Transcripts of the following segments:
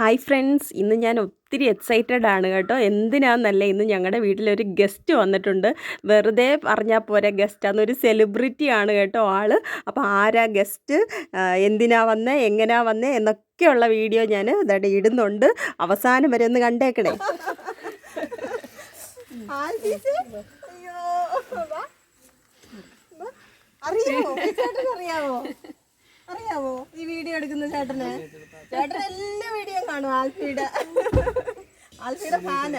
Hi friends, ഇന്ന് ഞാൻ ഒത്തിരി എക്സൈറ്റഡ് ആണ് കേട്ടോ. എന്തിനാണെന്നല്ല, ഇന്ന് ഞങ്ങളുടെ വീട്ടിലൊരു ഗസ്റ്റ് വന്നിട്ടുണ്ട്. വെറുതെ പറഞ്ഞാൽ പോരെ, ഗസ്റ്റാന്നൊരു സെലിബ്രിറ്റി ആണ് കേട്ടോ ആള്. അപ്പോൾ ആരാ ഗസ്റ്റ്, എന്തിനാ വന്നേ, എങ്ങനെയാ വന്നേ എന്നൊക്കെയുള്ള വീഡിയോ ഞാൻ ഇതായിട്ട് ഇടുന്നുണ്ട്. അവസാനം വരെ ഒന്ന് കണ്ടേക്കണേ. അറിയാമോ ഈ വീഡിയോ എടുക്കുന്ന ചേട്ടന്? ചേട്ടൻ എല്ലാ വീഡിയോ കാണും. ആൽഫിയുടെ ഫാന്.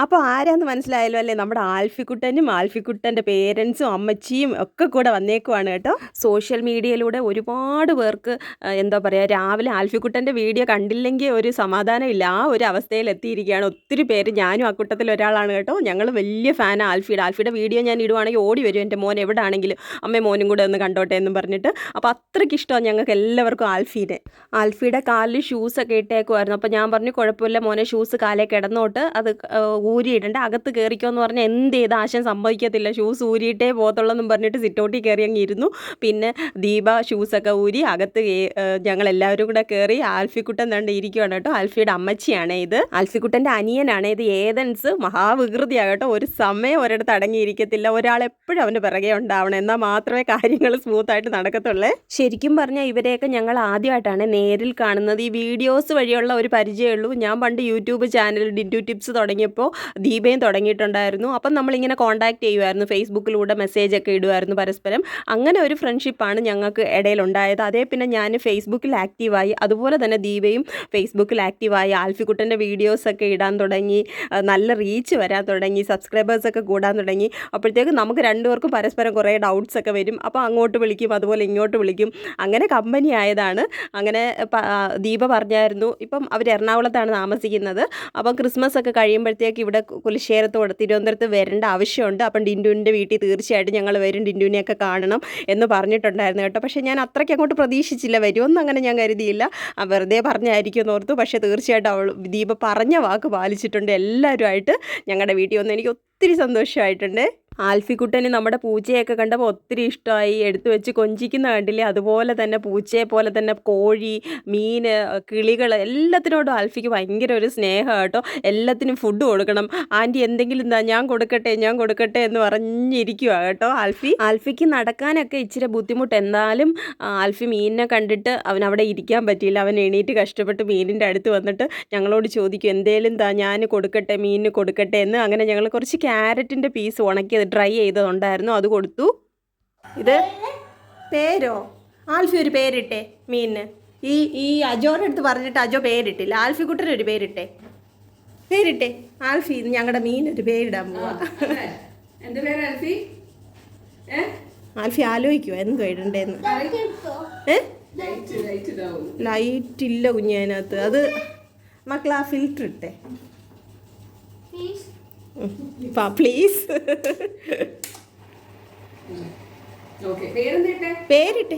അപ്പോൾ ആരാന്ന് മനസ്സിലായല്ലോ അല്ലേ? നമ്മുടെ ആൽഫിക്കുട്ടനും ആൽഫിക്കുട്ടൻ്റെ പേരൻസും അമ്മച്ചിയും ഒക്കെ കൂടെ വന്നേക്കുവാണ് കേട്ടോ. സോഷ്യൽ മീഡിയയിലൂടെ ഒരുപാട് പേർക്ക് എന്താ പറയുക, രാവിലെ ആൽഫിക്കുട്ടൻ്റെ വീഡിയോ കണ്ടില്ലെങ്കിൽ ഒരു സമാധാനമില്ല, ആ ഒരു അവസ്ഥയിൽ എത്തിയിരിക്കുകയാണ് ഒത്തിരി പേര്. ഞാനും ആ കൂട്ടത്തിൽ ഒരാളാണ് കേട്ടോ. ഞങ്ങൾ വലിയ ഫാനാണ് ആൽഫിയുടെ വീഡിയോ ഞാൻ ഇടുവാണെങ്കിൽ ഓടി വരും എൻ്റെ മോൻ എവിടെ ആണെങ്കിലും, അമ്മ മോനും കൂടെ ഒന്ന് കണ്ടോട്ടെ എന്നും പറഞ്ഞിട്ട്. അപ്പോൾ അത്രയ്ക്ക് ഇഷ്ടമാണ് ഞങ്ങൾക്ക് എല്ലാവർക്കും ആൽഫിയുടെ കാലിൽ ഷൂസൊക്കെ ഇട്ടേക്കുമായിരുന്നു. അപ്പോൾ ഞാൻ പറഞ്ഞു, കുഴപ്പമില്ല മോനെ, ഷൂസ് കാലേ കിടന്നോട്ട്, അത് ഊരിയിടണ്ട, അകത്ത് കയറിക്കോ എന്ന് പറഞ്ഞാൽ എന്ത് ചെയ്ത് ആശം സംഭവിക്കത്തില്ല, ഷൂസ് ഊരിയിട്ടേ പോകത്തുള്ളെന്നും പറഞ്ഞിട്ട് സിറ്റൗട്ടിൽ കയറി അങ്ങ് ഇരുന്നു. പിന്നെ ദീപ ഷൂസൊക്കെ ഊരി അകത്ത് ഞങ്ങളെല്ലാവരും കൂടെ കയറി. ആൽഫിക്കുട്ടൻ കണ്ട് ഇരിക്കുവാണ് കേട്ടോ. ആൽഫിയുടെ അമ്മച്ചിയാണ് ഇത്, ആൽഫിക്കുട്ടൻ്റെ അനിയനാണ് ഇത്. ഏതൻസ് മഹാവികൃതിയാണ് കേട്ടോ. ഒരു സമയം ഒരിടത്ത് അടങ്ങിയിരിക്കത്തില്ല, ഒരാളെപ്പോഴും അവൻ്റെ പിറകെ ഉണ്ടാവണം, എന്നാൽ മാത്രമേ കാര്യങ്ങൾ സ്മൂത്തായിട്ട് നടക്കത്തുള്ളേ. ശരിക്കും പറഞ്ഞാൽ ഇവരെയൊക്കെ ഞങ്ങൾ ആദ്യമായിട്ടാണ് നേരിൽ കാണുന്നത്. ഈ വീഡിയോസ് വഴിയുള്ള ഒരു പരിചയമുള്ളൂ. ഞാൻ പണ്ട് യൂട്യൂബ് ചാനൽ ഡിൻറ്റു ടിപ്സ് തുടങ്ങിയപ്പോൾ ദീപയും തുടങ്ങിയിട്ടുണ്ടായിരുന്നു. അപ്പം നമ്മളിങ്ങനെ കോൺടാക്ട് ചെയ്യുമായിരുന്നു, ഫേസ്ബുക്കിലൂടെ മെസ്സേജൊക്കെ ഇടുമായിരുന്നു പരസ്പരം. അങ്ങനെ ഒരു ഫ്രണ്ട്ഷിപ്പാണ് ഞങ്ങൾക്ക് ഇടയിലുണ്ടായത്. അതേ പിന്നെ ഞാൻ ഫേസ്ബുക്കിൽ ആക്റ്റീവായി, അതുപോലെ തന്നെ ദീപയും ഫേസ്ബുക്കിൽ ആക്റ്റീവായി. ആൽഫിക്കുട്ടൻ്റെ വീഡിയോസൊക്കെ ഇടാൻ തുടങ്ങി, നല്ല റീച്ച് വരാൻ തുടങ്ങി, സബ്സ്ക്രൈബേഴ്സൊക്കെ കൂടാൻ തുടങ്ങി. അപ്പോഴത്തേക്ക് നമുക്ക് രണ്ടുപേർക്കും പരസ്പരം കുറേ ഡൗട്ട്സൊക്കെ വരും. അപ്പോൾ അങ്ങോട്ട് വിളിക്കും, അതുപോലെ ഇങ്ങോട്ട് വിളിക്കും. അങ്ങനെ കമ്പനി ആയതാണ്. അങ്ങനെ ദീപ പറഞ്ഞായിരുന്നു, ഇപ്പം അവർ എറണാകുളത്താണ് താമസിക്കുന്നത്. അപ്പം ക്രിസ്മസ് ഒക്കെ കഴിയുമ്പോഴത്തേക്ക് ഇവിടെ കുലശേഖരത്തോട് തിരുവനന്തപുരത്ത് വരേണ്ട ആവശ്യമുണ്ട്. അപ്പം ഡിൻറ്റുവിൻ്റെ വീട്ടിൽ തീർച്ചയായിട്ടും ഞങ്ങൾ വരും, ഡിൻറ്റുവിനെയൊക്കെ കാണണം എന്ന് പറഞ്ഞിട്ടുണ്ടായിരുന്നു കേട്ടോ. പക്ഷേ ഞാൻ അത്രയ്ക്ക് അങ്ങോട്ട് പ്രതീക്ഷിച്ചില്ല, വരുമെന്ന് അങ്ങനെ ഞാൻ കരുതിയില്ല. വെറുതെ പറഞ്ഞായിരിക്കും എന്ന് ഓർത്തു. പക്ഷേ തീർച്ചയായിട്ടും ദീപ പറഞ്ഞ വാക്ക് പാലിച്ചിട്ടുണ്ട്. എല്ലാവരുമായിട്ട് ഞങ്ങളുടെ വീട്ടിൽ വന്ന് എനിക്ക് ഒത്തിരി സന്തോഷമായിട്ടുണ്ട്. ആൽഫിക്കുട്ടന് നമ്മുടെ പൂച്ചയൊക്കെ കണ്ടപ്പോൾ ഒത്തിരി ഇഷ്ടമായി, എടുത്തു വെച്ച് കൊഞ്ചിക്കുന്ന കണ്ടില്ലേ. അതുപോലെ തന്നെ പൂച്ചയെ പോലെ തന്നെ കോഴി, മീൻ, കിളികൾ എല്ലാത്തിനോടും ആൽഫിക്ക് ഭയങ്കര ഒരു സ്നേഹം കേട്ടോ. എല്ലാത്തിനും ഫുഡ് കൊടുക്കണം, ആൻറ്റി എന്തെങ്കിലും എന്താ ഞാൻ കൊടുക്കട്ടെ എന്ന് പറഞ്ഞിരിക്കുക കേട്ടോ. ആൽഫിക്ക് നടക്കാനൊക്കെ ഇച്ചിരി ബുദ്ധിമുട്ട്. എന്നാലും ആൽഫി മീനിനെ കണ്ടിട്ട് അവൻ അവിടെ ഇരിക്കാൻ പറ്റിയില്ല. അവൻ എണീറ്റ് കഷ്ടപ്പെട്ട് മീനിൻ്റെ അടുത്ത് വന്നിട്ട് ഞങ്ങളോട് ചോദിക്കും, എന്തേലും എന്താ ഞാൻ കൊടുക്കട്ടെ, മീനിന് കൊടുക്കട്ടെ എന്ന്. അങ്ങനെ ഞങ്ങൾ കുറച്ച് ക്യാരറ്റിൻ്റെ പീസ് ഉണക്കിയത് ഡ്രൈ ചെയ്തതുണ്ടായിരുന്നു, അത് കൊടുത്തു. ഇത് പേരോ? ആൽഫി ഒരു പേരിട്ടെ മീനിന്. ഈ അജോയുടെ അടുത്ത് പറഞ്ഞിട്ട് അജോ പേരിട്ടില്ല. ആൽഫിക്കുട്ടനൊരു പേരിട്ടെ. ആൽഫി, ഞങ്ങളുടെ മീനൊരു പേരിടാൻ പോവാ. ആൽഫി ആലോചിക്കുവോ എന്തോ ഇടണ്ടേന്ന്. ലൈറ്റ് ഇല്ല കുഞ്ഞ് അതിനകത്ത്. അത് മക്കളാ ഫിൽറ്റർ ഇട്ടെ പ്ലീസ്. പേരിട്ടെ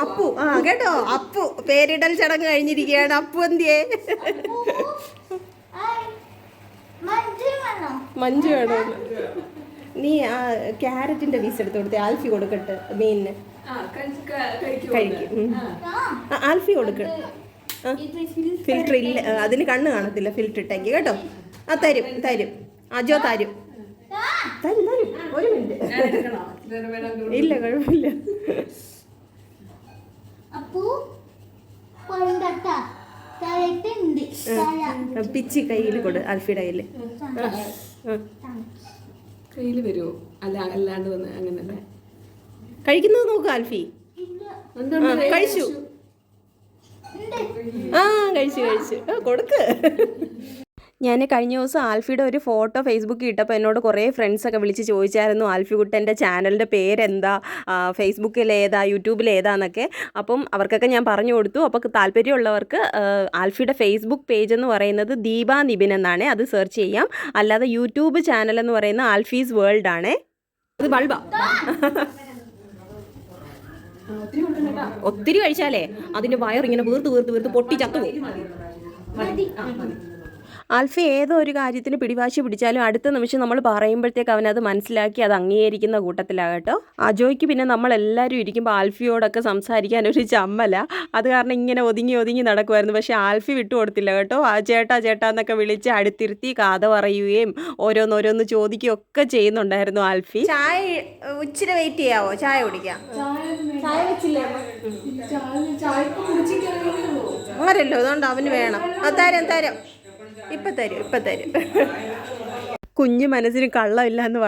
അപ്പു. കേട്ടോ, അപ്പു. പേരിടൽ ചടങ്ങ് കഴിഞ്ഞിരിക്കുകയാണ്. അപ്പു എന്തിയേ? മഞ്ജു വേണോ? നീ ആ ക്യാരറ്റിന്റെ പീസ് എടുത്ത് കൊടുത്തേ, ആൽഫി കൊടുക്കട്ടെ മീനിന്. കഴിക്കും. ആൽഫി കൊടുക്കട്ടെ. ഫിൽറ്റർ ഇല്ല, അതിന് കണ്ണ് കാണത്തില്ല ഫിൽറ്റർ ഇട്ടെങ്കിൽ കേട്ടോ. തരും അജോ തരും. ഒരു മിനിറ്റ്. ഇല്ല, കുഴപ്പമില്ല. പിച്ചി കയ്യിൽ കൊടു, ആൽഫിയുടെ കയ്യിൽ വരുമോ? അല്ലാണ്ട് വന്ന് അങ്ങനല്ലേ കഴിക്കുന്നത് നോക്ക്. ആൽഫി കഴിച്ചു. കഴിച്ചു കൊടുക്ക്. ഞാൻ കഴിഞ്ഞ ദിവസം ആൽഫിയുടെ ഒരു ഫോട്ടോ ഫേസ്ബുക്കിൽ ഇട്ടപ്പോൾ എന്നോട് കുറേ ഫ്രണ്ട്സൊക്കെ വിളിച്ച് ചോദിച്ചായിരുന്നു, ആൽഫിക്കുട്ടൻ്റെ ചാനലിൻ്റെ പേരെന്താ, ഫേസ്ബുക്കിൽ ഏതാ, യൂട്യൂബിൽ ഏതാന്നൊക്കെ. അപ്പം അവർക്കൊക്കെ ഞാൻ പറഞ്ഞു കൊടുത്തു. അപ്പോൾ താല്പര്യമുള്ളവർക്ക് ആൽഫിയുടെ ഫേസ്ബുക്ക് പേജ് എന്ന് പറയുന്നത് ദീപ നിബിൻ എന്നാണ്, അത് സെർച്ച് ചെയ്യാം. അല്ലാതെ യൂട്യൂബ് ചാനൽ എന്ന് പറയുന്ന ആൽഫീസ് വേൾഡ് ആണ്. അത് ബൾബാ. ഒത്തിരി കഴിച്ചാലേ അതിൻ്റെ വയറിങ്ങനെ വീർത്ത് പൊട്ടി ചത്തുപോകും. ആൽഫി ഏതോ ഒരു കാര്യത്തിന് പിടിവാശി പിടിച്ചാലും അടുത്ത നിമിഷം നമ്മൾ പറയുമ്പോഴത്തേക്ക് അവനത് മനസ്സിലാക്കി അത് അംഗീകരിക്കുന്ന കൂട്ടത്തിലാകട്ടോ. അജോയ്ക്ക് പിന്നെ നമ്മളെല്ലാവരും ഇരിക്കുമ്പോൾ ആൽഫിയോടൊക്കെ സംസാരിക്കാൻ ഒരു ചമ്മല. അത് കാരണം ഇങ്ങനെ ഒതുങ്ങി നടക്കുമായിരുന്നു. പക്ഷേ ആൽഫി വിട്ടുകൊടുത്തില്ല കേട്ടോ. ആ ചേട്ടാ എന്നൊക്കെ വിളിച്ച് അടുത്തിരുത്തി കഥ പറയുകയും ഓരോന്ന് ചോദിക്കുകയൊക്കെ ചെയ്യുന്നുണ്ടായിരുന്നു ആൽഫി. ചായ ഇച്ചിരി വെയിറ്റ് ചെയ്യാവോ? ചായ കുടിക്കാം. ചായ വെച്ചില്ലേ? ആരല്ലോ അതുകൊണ്ട് അവന് വേണം. തരാം ഇപ്പം തരും. കുഞ്ഞു മനസ്സിന് കള്ളമില്ല എന്ന്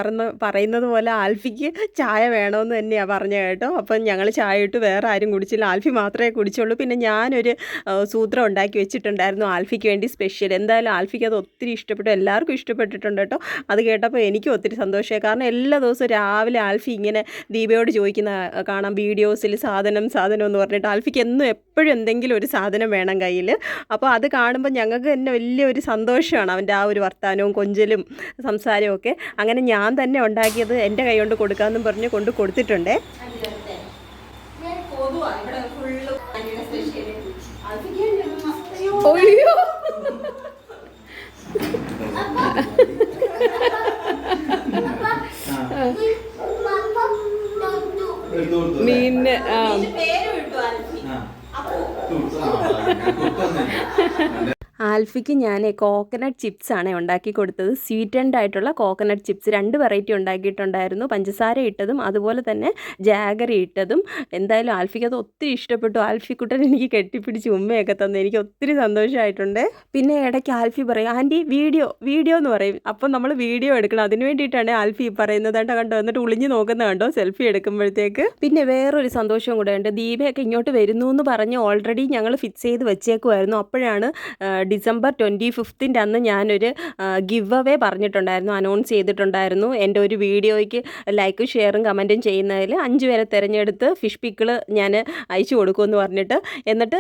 പറയുന്നത് പോലെ ആൽഫിക്ക് ചായ വേണമെന്ന് തന്നെയാണ് പറഞ്ഞത് കേട്ടോ. അപ്പം ഞങ്ങൾ ചായ ഇട്ട് വേറെ ആരും കുടിച്ചില്ല, ആൽഫി മാത്രമേ കുടിച്ചുള്ളൂ. പിന്നെ ഞാനൊരു സൂത്രം ഉണ്ടാക്കി വെച്ചിട്ടുണ്ടായിരുന്നു ആൽഫിക്ക് വേണ്ടി സ്പെഷ്യൽ. എന്തായാലും ആൽഫിക്ക് അത് ഒത്തിരി ഇഷ്ടപ്പെട്ടു, എല്ലാവർക്കും ഇഷ്ടപ്പെട്ടിട്ടുണ്ട് കേട്ടോ. അത് കേട്ടപ്പോൾ എനിക്കും ഒത്തിരി സന്തോഷമായി. കാരണം എല്ലാ ദിവസവും രാവിലെ ആൽഫി ഇങ്ങനെ ദീപയോട് ചോദിക്കുന്ന കാണാം വീഡിയോസിൽ, സാധനം എന്ന് പറഞ്ഞിട്ട്. ആൽഫിക്ക് എപ്പോഴും എന്തെങ്കിലും ഒരു സാധനം വേണം കയ്യിൽ. അപ്പോൾ അത് കാണുമ്പോൾ ഞങ്ങൾക്ക് തന്നെ വലിയൊരു സന്തോഷമാണ് അവൻ്റെ ആ ഒരു വർത്താനവും കൊഞ്ചലും സംസാരമൊക്കെ. അങ്ങനെ ഞാൻ തന്നെ ഉണ്ടാക്കിയത് എൻ്റെ കൈ കൊണ്ട് കൊടുക്കാമെന്നും പറഞ്ഞ് കൊണ്ട് കൊടുത്തിട്ടുണ്ടേ. മീനിന് ആൽഫിക്ക് ഞാൻ കോക്കനട്ട് ചിപ്സാണ് ഉണ്ടാക്കി കൊടുത്തത്. സ്വീറ്റൻഡ് ആയിട്ടുള്ള കോക്കനട്ട് ചിപ്സ് 2 വെറൈറ്റി ഉണ്ടാക്കിയിട്ടുണ്ടായിരുന്നു. പഞ്ചസാര ഇട്ടതും അതുപോലെ തന്നെ ജാഗറി ഇട്ടതും. എന്തായാലും ആൽഫിക്ക് അത് ഒത്തിരി ഇഷ്ടപ്പെട്ടു. ആൽഫിക്കുട്ടൻ എനിക്ക് കെട്ടിപ്പിടിച്ച് ഉമ്മയൊക്കെ തന്നു. എനിക്ക് ഒത്തിരി സന്തോഷമായിട്ടുണ്ട്. പിന്നെ ഇടയ്ക്ക് ആൽഫി പറയും ആൻറ്റി വീഡിയോ എന്ന് പറയും. അപ്പം നമ്മൾ വീഡിയോ എടുക്കണം. അതിന് വേണ്ടിയിട്ടാണ് ആൽഫി പറയുന്നത് കണ്ടോ. എന്നിട്ട് ഒളിഞ്ഞ് നോക്കുന്ന കണ്ടോ സെൽഫി എടുക്കുമ്പോഴത്തേക്ക്. പിന്നെ വേറൊരു സന്തോഷവും കൂടെ ഉണ്ട്. ദീപയൊക്കെ ഇങ്ങോട്ട് വരുന്നു എന്ന് പറഞ്ഞ് ഓൾറെഡി ഞങ്ങൾ ഫിക്സ് ചെയ്ത് വെച്ചേക്കുമായിരുന്നു. അപ്പോഴാണ് ഡിസംബർ 25 അന്ന് ഞാനൊരു ഗിവ് അവേ പറഞ്ഞിട്ടുണ്ടായിരുന്നു, അനൗൺസ് ചെയ്തിട്ടുണ്ടായിരുന്നു. എൻ്റെ ഒരു വീഡിയോയ്ക്ക് ലൈക്കും ഷെയറും കമൻറ്റും ചെയ്യുന്നതിൽ 5 പേരെ തിരഞ്ഞെടുത്ത് ഫിഷ് പിക്കിൾ ഞാൻ അയച്ചു കൊടുക്കുമെന്ന് പറഞ്ഞിട്ട്. എന്നിട്ട്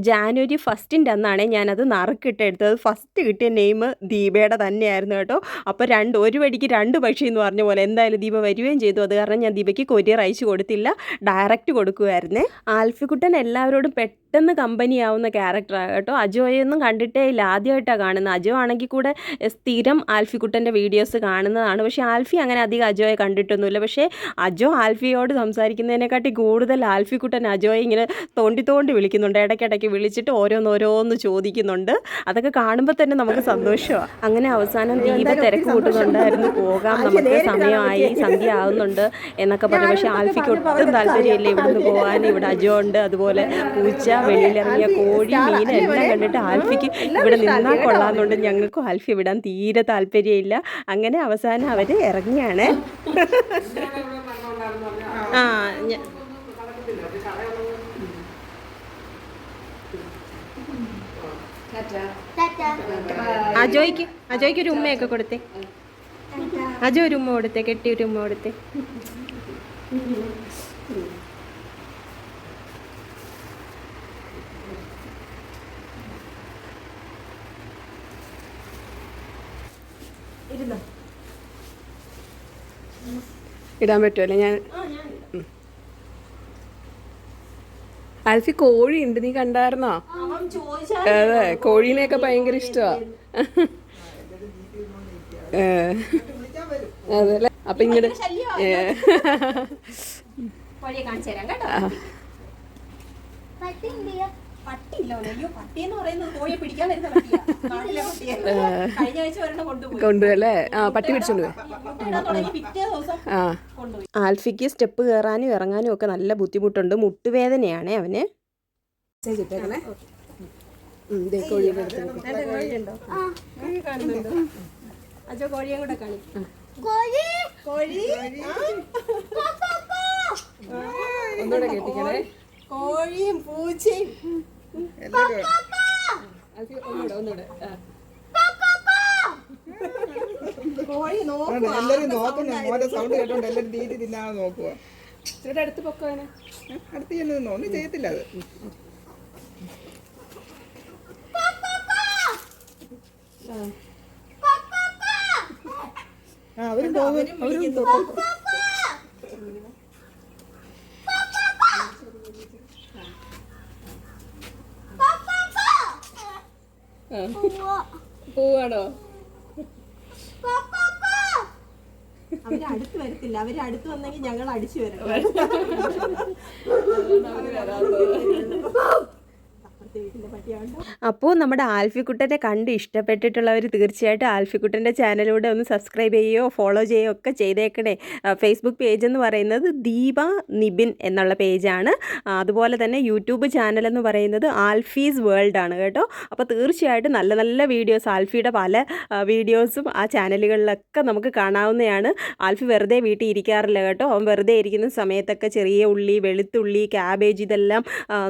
ജാനുവരി 1 അന്നാണ് ഞാനത് നറുക്കിട്ട് എടുത്തത്. ഫസ്റ്റ് കിട്ടിയ നെയിം ദീപയുടെ തന്നെയായിരുന്നു കേട്ടോ. അപ്പോൾ ഒരു വടിക്ക് 2 പക്ഷി എന്ന് പറഞ്ഞ പോലെ എന്തായാലും ദീപ വരികയും ചെയ്തു. അത് കാരണം ഞാൻ ദീപയ്ക്ക് കൊറിയർ അയച്ചു കൊടുത്തില്ല, ഡയറക്റ്റ് കൊടുക്കുമായിരുന്നേ. ആൽഫിക്കുട്ടൻ എല്ലാവരോടും പെട്ടെന്ന് കമ്പനിയാവുന്ന ക്യാരക്ടറാണ് കേട്ടോ. അജോയൊന്നും കണ്ടിട്ടേ ഇല്ല, ആദ്യമായിട്ടാണ് കാണുന്നത്. അജോ ആണെങ്കിൽ കൂടെ സ്ഥിരം ആൽഫിക്കുട്ടൻ്റെ വീഡിയോസ് കാണുന്നതാണ്. പക്ഷേ ആൽഫി അങ്ങനെ അധികം അജോയെ കണ്ടിട്ടൊന്നുമില്ല. പക്ഷേ അജോ ആൽഫിയോട് സംസാരിക്കുന്നതിനെക്കാട്ടി കൂടുതൽ ആൽഫിക്കുട്ടൻ അജോയെ ഇങ്ങനെ തോണ്ടി വിളിക്കുന്നുണ്ട്. ഇടയ്ക്കിടയ്ക്ക് വിളിച്ചിട്ട് ഓരോന്ന് ചോദിക്കുന്നുണ്ട്. അതൊക്കെ കാണുമ്പോൾ തന്നെ നമുക്ക് സന്തോഷമാണ്. അങ്ങനെ അവസാനം ദീപ തിരക്ക് കൂട്ടുന്നുണ്ടായിരുന്നു, പോകാം നമുക്ക് സമയമായി, സന്ധ്യ ആവുന്നുണ്ട് എന്നൊക്കെ പറഞ്ഞു. പക്ഷേ ആൽഫിക്ക് ഒട്ടും താല്പര്യമില്ല ഇവിടുന്ന് പോകാൻ. ഇവിടെ അജോ ഉണ്ട്, അതുപോലെ പൂച്ച, വെളിയിലിറങ്ങിയ കോഴി, മീൻ എല്ലാം കണ്ടിട്ട് ആൽഫിക്ക് ഇവിടെ നിന്നാൽ കൊള്ളാമെന്നുണ്ട്. ഞങ്ങൾക്കും ആൽഫി വിടാൻ തീരെ താല്പര്യമില്ല. അങ്ങനെ അവസാനം അവർ ഇറങ്ങിയാണ്. അജോയ്ക്ക് ഒരു ഉമ്മയൊക്കെ കൊടുത്തേ. അജോ ഒരു ഉമ്മ കൊടുത്തേ, കെട്ടി ഒരു ഉമ്മ കൊടുത്തേ. ഇടാൻ പറ്റുമല്ലേ? ഞാൻ ആൽഫി കോഴി ഉണ്ട്, നീ കണ്ടായിരുന്നോ? അതെ, കോഴീനെയൊക്കെ ഭയങ്കര ഇഷ്ടമാണ്. അതല്ലേ. അപ്പൊ ഇങ്ങോട്ട് കൊണ്ടുപോയല്ലേ? പട്ടി പിടിച്ചോണ്ട് പോയി. ആൽഫിക്ക് സ്റ്റെപ്പ് കയറാനും ഇറങ്ങാനും ഒക്കെ നല്ല ബുദ്ധിമുട്ടുണ്ട്. മുട്ടുവേദനയാണ് അവന്. അജോ കോഴിയും കൂടെ കാണിക്കും. ഒന്നുകൂടെ കേട്ടിക്കണേ. കോഴിയും പൂച്ചയും ഒന്നുകൂടെ കോഴി എല്ലാരും നോക്കുന്നു. മോന്റെ സൗണ്ട് കേട്ടോണ്ട് എല്ലാരും തീറ്റി തിന്നാതെ നോക്കുക. ഇച്ചിരി അടുത്ത് പൊക്കോനെ. അടുത്ത് ചെന്ന് ഒന്നും ചെയ്യത്തില്ല അത്. അവരും പോകും, അവരും പോകും. പോവാണോ? അവര് അടുത്ത് വരത്തില്ല, അവര് അടുത്ത് വന്നെങ്കിൽ ഞങ്ങൾ അടിച്ചു വരണം. അപ്പുറത്തെ വീട്ടിലെ പട്ടിയാണ്ടോ. അപ്പോൾ നമ്മുടെ ആൽഫിക്കുട്ടനെ കണ്ട് ഇഷ്ടപ്പെട്ടിട്ടുള്ളവർ തീർച്ചയായിട്ടും ആൽഫിക്കുട്ടൻ്റെ ചാനലിലൂടെ ഒന്ന് സബ്സ്ക്രൈബ് ചെയ്യുകയോ ഫോളോ ചെയ്യുകയോ ഒക്കെ ചെയ്തേക്കണേ. ഫേസ്ബുക്ക് പേജ് എന്ന് പറയുന്നത് ദീപ നിബിൻ എന്നുള്ള പേജാണ്. അതുപോലെ തന്നെ യൂട്യൂബ് ചാനൽ എന്ന് പറയുന്നത് ആൽഫീസ് വേൾഡ് ആണ് കേട്ടോ. അപ്പോൾ തീർച്ചയായിട്ടും നല്ല നല്ല വീഡിയോസ്, ആൽഫിയുടെ പല വീഡിയോസും ആ ചാനലുകളിലൊക്കെ നമുക്ക് കാണാവുന്നതാണ്. ആൽഫി വെറുതെ വീട്ടിൽ ഇരിക്കാറില്ല കേട്ടോ. അവൻ വെറുതെ ഇരിക്കുന്ന സമയത്തൊക്കെ ചെറിയ ഉള്ളി, വെളുത്തുള്ളി, ക്യാബേജ് ഇതെല്ലാം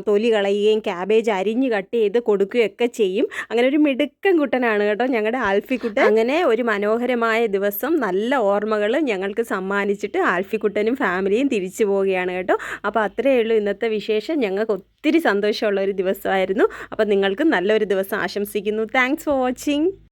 തൊലി കളയുകയും ക്യാബേജ് അരിഞ്ഞ് കട്ട് ചെയ്ത് കൊടുക്കുകയൊക്കെ ചെയ്യും. അങ്ങനെ ഒരു മിടുക്കൻ കുട്ടനാണ് കേട്ടോ ഞങ്ങളുടെ ആൽഫിക്കുട്ടൻ. അങ്ങനെ ഒരു മനോഹരമായ ദിവസം, നല്ല ഓർമ്മകൾ ഞങ്ങൾക്ക് സമ്മാനിച്ചിട്ട് ആൽഫിക്കുട്ടനും ഫാമിലിയും തിരിച്ചു പോവുകയാണ് കേട്ടോ. അപ്പോൾ അത്രയേ ഉള്ളൂ ഇന്നത്തെ വിശേഷം. ഞങ്ങൾക്ക് ഒത്തിരി സന്തോഷമുള്ള ഒരു ദിവസമായിരുന്നു. അപ്പോൾ നിങ്ങൾക്ക് നല്ലൊരു ദിവസം ആശംസിക്കുന്നു. Thanks for watching.